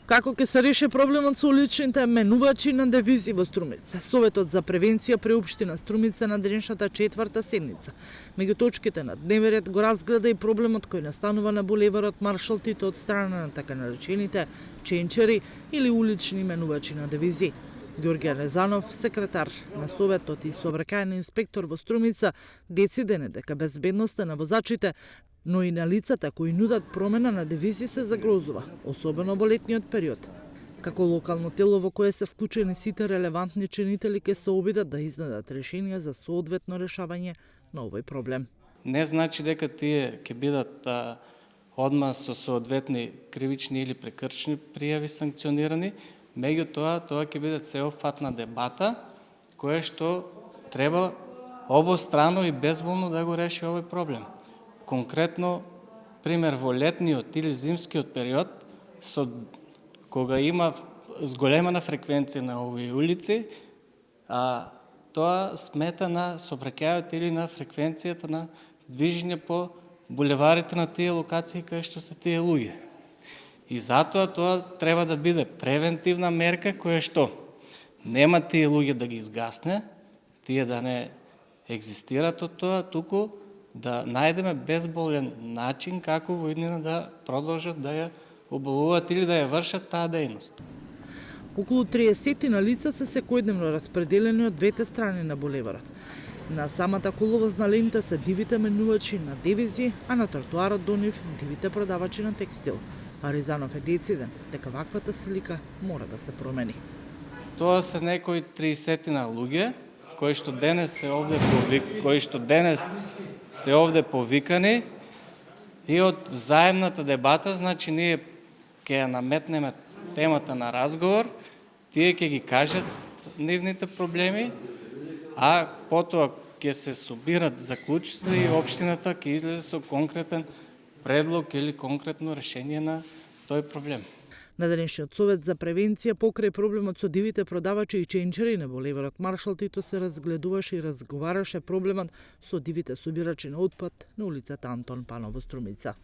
Како ќе се реши проблемот со уличните менувачи на девизи во Струмица? Советот за превенција при општина Струмица на денешната 4-та седница. Меѓу точките на дневен ред го разгледа и проблемот кој настанува на булеварот Маршал Тито од страна на така наречените ченчери или улични менувачи на девизи. Ѓорѓе Резанов, секретар на Советот и сообраќајен инспектор во Струмица, дециден е дека безбедноста на возачите, но и на лицата кои нудат промена на девизи се загрозува, особено во летниот период. Како локално тело во кое се вклучени сите релевантни чинители ќе се обидат да изнедат решенија за соодветно решавање на овој проблем. Не значи дека тие ќе бидат одма со соодветни кривични или прекршни пријави санкционирани, меѓутоа тоа ќе биде сеопфатна дебата која што треба обострано и безболно да го реши овој проблем. Конкретно, пример во летниот или зимскиот период, кога има зголемена фреквенција на овие улици, тоа смета на сообраќајот или на фреквенцијата на движење по булеварите на тие локации кај што се тие луѓе. И затоа тоа треба да биде превентивна мерка која што нема тие луѓе да ги изгасне, тие да не екзистират од тоа, туку да најдеме безболен начин како во иднина да продолжат да ја обавуваат или да ја вршат таа дејност. Околу 30 на лица се секојдневно распределени од двете страни на булеварот. На самата коловозна лента се дивите менувачи на девизи, а на тротоарот до нив дивите продавачи на текстил. А Ризанов е дециден дека ваквата слика мора да се промени. Тоа се некои 30 на луѓе кои што денес се овде повикани и од взаемната дебата, значи ние ќе ја наметнеме темата на разговор, тие ќе ги кажат нивните проблеми, а потоа ќе се собират заклучоци и општината ќе излезе со конкретен предлог или конкретно решение на тој проблем. На денешниот совет за превенција покрај проблемот со дивите продавачи и ченчери на булеварот Маршал Тито се разгледуваше и разговараше проблемот со дивите собирачи на отпад на улицата Антон Панов во Струмица.